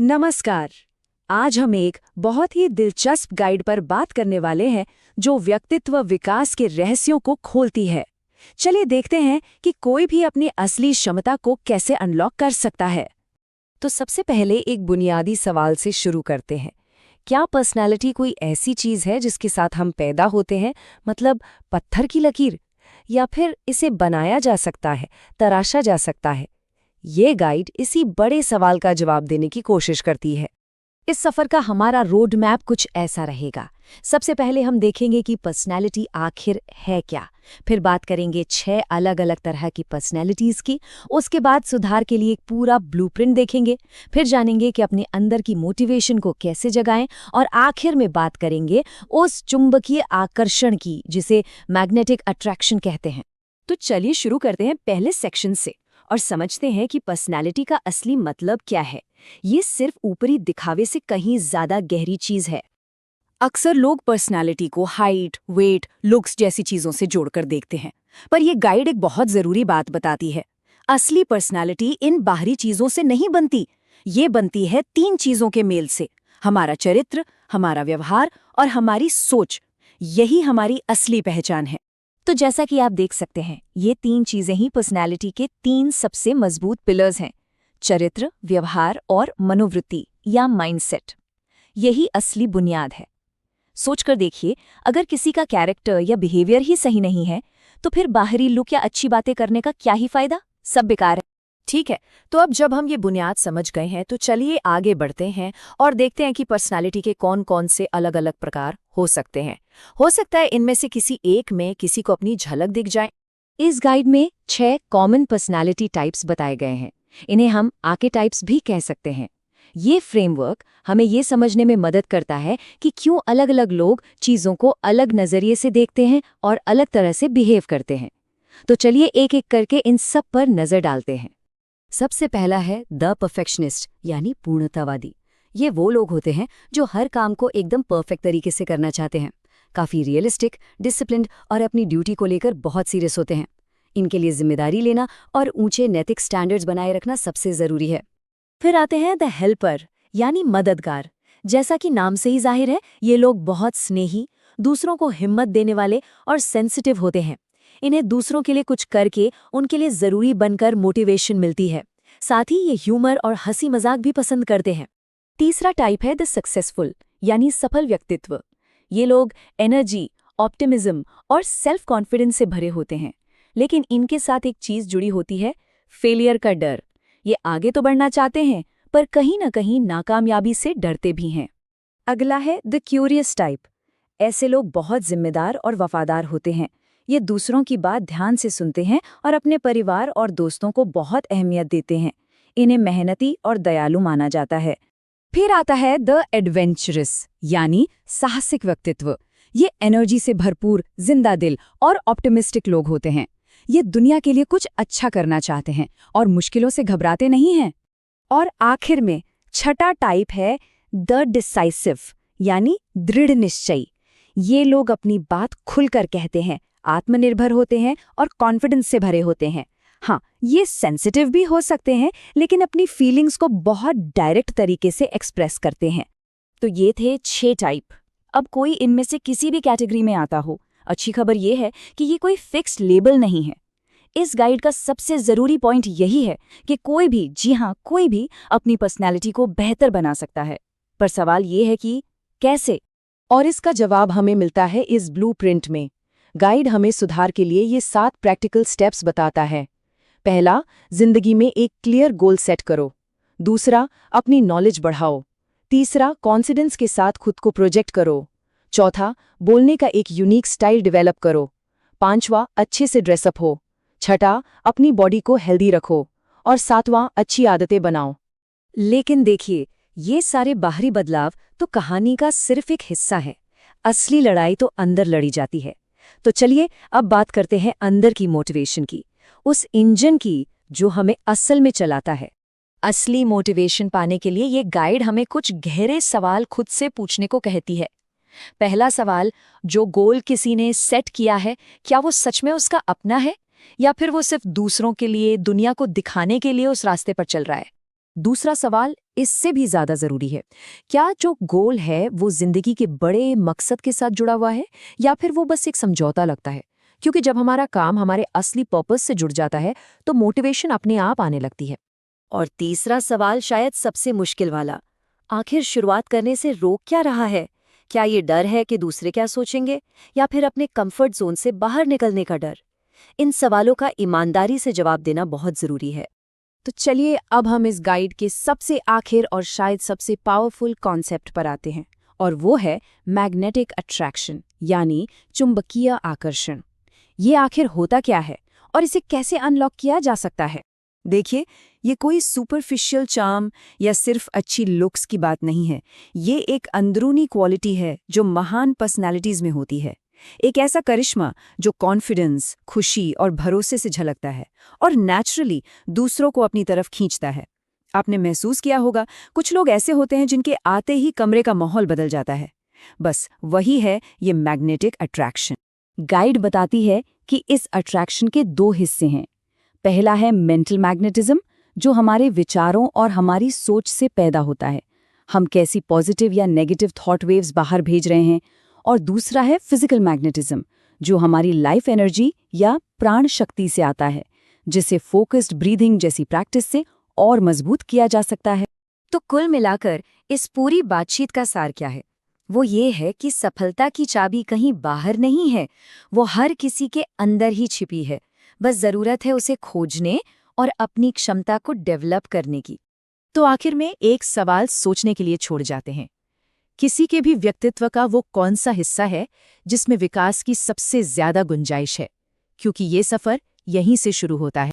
नमस्कार। आज हम एक बहुत ही दिलचस्प गाइड पर बात करने वाले हैं जो व्यक्तित्व विकास के रहस्यों को खोलती है। चलिए देखते हैं कि कोई भी अपनी असली क्षमता को कैसे अनलॉक कर सकता है। तो सबसे पहले एक बुनियादी सवाल से शुरू करते हैं। क्या पर्सनालिटी कोई ऐसी चीज है जिसके साथ हम पैदा होते हैं, मतलब पत्थर की लकीर, या फिर इसे बनाया जा सकता है, तराशा जा सकता है? ये गाइड इसी बड़े सवाल का जवाब देने की कोशिश करती है। इस सफर का हमारा रोड मैप कुछ ऐसा रहेगा। सबसे पहले हम देखेंगे कि पर्सनैलिटी आखिर है क्या। फिर बात करेंगे 6 अलग अलग तरह की पर्सनैलिटीज की। उसके बाद सुधार के लिए एक पूरा ब्लूप्रिंट देखेंगे। फिर जानेंगे कि अपने अंदर की मोटिवेशन को कैसे जगाएं, और आखिर में बात करेंगे उस चुंबकीय आकर्षण की जिसे मैग्नेटिक अट्रैक्शन कहते हैं। तो चलिए शुरू करते हैं पहले सेक्शन से और समझते हैं कि पर्सनैलिटी का असली मतलब क्या है। ये सिर्फ ऊपरी दिखावे से कहीं ज्यादा गहरी चीज है। अक्सर लोग पर्सनैलिटी को हाइट, वेट, लुक्स जैसी चीजों से जोड़कर देखते हैं, पर यह गाइड एक बहुत जरूरी बात बताती है। असली पर्सनैलिटी इन बाहरी चीजों से नहीं बनती। ये बनती है 3 चीजों के मेल से: हमारा चरित्र, हमारा व्यवहार और हमारी सोच। यही हमारी असली पहचान है। तो जैसा कि आप देख सकते हैं, ये 3 चीजें ही पर्सनैलिटी के 3 सबसे मजबूत पिलर्स हैं: चरित्र, व्यवहार और मनोवृत्ति या माइंडसेट। यही असली बुनियाद है। सोचकर देखिए, अगर किसी का कैरेक्टर या बिहेवियर ही सही नहीं है, तो फिर बाहरी लुक या अच्छी बातें करने का क्या ही फायदा? सब बेकार है। ठीक है, तो अब जब हम ये बुनियाद समझ गए हैं, तो चलिए आगे बढ़ते हैं और देखते हैं कि पर्सनालिटी के कौन कौन से अलग अलग प्रकार हो सकते हैं। हो सकता है इनमें से किसी एक में किसी को अपनी झलक दिख जाए। इस गाइड में 6 कॉमन पर्सनालिटी टाइप्स बताए गए हैं। इन्हें हम आर्केटाइप्स भी कह सकते हैं। ये फ्रेमवर्क हमें ये समझने में मदद करता है कि क्यों अलग अलग लोग चीज़ों को अलग नज़रिए से देखते हैं और अलग तरह से बिहेव करते हैं। तो चलिए एक एक करके इन सब पर नज़र डालते हैं। सबसे पहला है द परफेक्शनिस्ट, यानी पूर्णतावादी। ये वो लोग होते हैं जो हर काम को एकदम परफेक्ट तरीके से करना चाहते हैं। काफ़ी रियलिस्टिक, डिसिप्लिन्ड और अपनी ड्यूटी को लेकर बहुत सीरियस होते हैं। इनके लिए जिम्मेदारी लेना और ऊंचे नैतिक स्टैंडर्ड्स बनाए रखना सबसे ज़रूरी है। फिर आते हैं द हेल्पर, यानी मददगार। जैसा कि नाम से ही जाहिर है, ये लोग बहुत स्नेही, दूसरों को हिम्मत देने वाले और सेंसिटिव होते हैं। इन्हें दूसरों के लिए कुछ करके उनके लिए ज़रूरी बनकर मोटिवेशन मिलती है। साथ ही ये ह्यूमर और हंसी मजाक भी पसंद करते हैं। तीसरा टाइप है द सक्सेसफुल, यानी सफल व्यक्तित्व। ये लोग एनर्जी, ऑप्टिमिज्म और सेल्फ कॉन्फिडेंस से भरे होते हैं, लेकिन इनके साथ एक चीज़ जुड़ी होती है: फेलियर का डर। ये आगे तो बढ़ना चाहते हैं, पर कहीं ना कहीं नाकामयाबी से डरते भी हैं। अगला है द क्यूरियस टाइप। ऐसे लोग बहुत जिम्मेदार और वफादार होते हैं। ये दूसरों की बात ध्यान से सुनते हैं और अपने परिवार और दोस्तों को बहुत अहमियत देते हैं। इन्हें मेहनती और दयालु माना जाता है। फिर आता है द एडवेंचरस, यानी साहसिक व्यक्तित्व। ये एनर्जी से भरपूर, जिंदा दिल और ऑप्टिमिस्टिक लोग होते हैं। ये दुनिया के लिए कुछ अच्छा करना चाहते हैं और मुश्किलों से घबराते नहीं हैं। और आखिर में छठा टाइप है द डिसाइसिव, यानी दृढ़ निश्चयी। ये लोग अपनी बात खुलकर कहते हैं, आत्मनिर्भर होते हैं और कॉन्फिडेंस से भरे होते हैं। हाँ, ये सेंसिटिव भी हो सकते हैं, लेकिन अपनी फीलिंग्स को बहुत डायरेक्ट तरीके से एक्सप्रेस करते हैं। तो ये थे 6 टाइप। अब कोई इनमें से किसी भी कैटेगरी में आता हो, अच्छी खबर ये है कि ये कोई फिक्स्ड लेबल नहीं है। इस गाइड का सबसे ज़रूरी पॉइंट यही है कि कोई भी, जी हाँ कोई भी, अपनी पर्सनैलिटी को बेहतर बना सकता है। पर सवाल ये है कि कैसे? और इसका जवाब हमें मिलता है इस ब्लूप्रिंट में। गाइड हमें सुधार के लिए ये 7 प्रैक्टिकल स्टेप्स बताता है। पहला, जिंदगी में एक क्लियर गोल सेट करो। दूसरा, अपनी नॉलेज बढ़ाओ। तीसरा, कॉन्फिडेंस के साथ खुद को प्रोजेक्ट करो। चौथा, बोलने का एक यूनिक स्टाइल डेवलप करो। पांचवा, अच्छे से ड्रेसअप हो। छठा, अपनी बॉडी को हेल्दी रखो। और सातवां, अच्छी आदतें बनाओ। लेकिन देखिए, ये सारे बाहरी बदलाव तो कहानी का सिर्फ एक हिस्सा है। असली लड़ाई तो अंदर लड़ी जाती है। तो चलिए अब बात करते हैं अंदर की मोटिवेशन की, उस इंजन की जो हमें असल में चलाता है। असली मोटिवेशन पाने के लिए ये गाइड हमें कुछ गहरे सवाल खुद से पूछने को कहती है। पहला सवाल, जो गोल किसी ने सेट किया है, क्या वो सच में उसका अपना है, या फिर वो सिर्फ दूसरों के लिए, दुनिया को दिखाने के लिए उस रास्ते पर चल रहा है? दूसरा सवाल इससे भी ज्यादा जरूरी है। क्या जो गोल है वो जिंदगी के बड़े मकसद के साथ जुड़ा हुआ है या फिर वो बस एक समझौता लगता है? क्योंकि जब हमारा काम हमारे असली पर्पस से जुड़ जाता है तो मोटिवेशन अपने आप आने लगती है। और तीसरा सवाल शायद सबसे मुश्किल वाला, आखिर शुरुआत करने से रोक क्या रहा है? क्या ये डर है कि दूसरे क्या सोचेंगे, या फिर अपने कंफर्ट जोन से बाहर निकलने का डर? इन सवालों का ईमानदारी से जवाब देना बहुत जरूरी है। तो चलिए अब हम इस गाइड के सबसे आखिर और शायद सबसे पावरफुल कॉन्सेप्ट पर आते हैं, और वो है मैग्नेटिक अट्रैक्शन यानी चुंबकीय आकर्षण। ये आखिर होता क्या है और इसे कैसे अनलॉक किया जा सकता है? देखिए, ये कोई सुपरफिशियल चार्म या सिर्फ अच्छी लुक्स की बात नहीं है। ये एक अंदरूनी क्वालिटी है जो महान पर्सनैलिटीज में होती है। एक ऐसा करिश्मा जो कॉन्फिडेंस, खुशी और भरोसे से झलकता है और नेचुरली दूसरों को अपनी तरफ खींचता है। आपने महसूस किया होगा, कुछ लोग ऐसे होते हैं जिनके आते ही कमरे का माहौल बदल जाता है। बस वही है ये मैग्नेटिक अट्रैक्शन। गाइड बताती है कि इस अट्रैक्शन के दो हिस्से हैं। पहला है मेंटल मैग्नेटिज्म, जो हमारे विचारों और हमारी सोच से पैदा होता है। हम कैसी पॉजिटिव या नेगेटिव थॉट वेव्स बाहर भेज रहे हैं। और दूसरा है फिजिकल मैग्नेटिज्म, जो हमारी लाइफ एनर्जी या प्राण शक्ति से आता है, जिसे फोकस्ड ब्रीदिंग जैसी प्रैक्टिस से और मजबूत किया जा सकता है। तो कुल मिलाकर इस पूरी बातचीत का सार क्या है? वो ये है कि सफलता की चाबी कहीं बाहर नहीं है, वो हर किसी के अंदर ही छिपी है। बस जरूरत है उसे खोजने और अपनी क्षमता को डेवलप करने की। तो आखिर में एक सवाल सोचने के लिए छोड़ जाते हैं। किसी के भी व्यक्तित्व का वो कौन सा हिस्सा है जिसमें विकास की सबसे ज्यादा गुंजाइश है? क्योंकि ये सफर यहीं से शुरू होता है।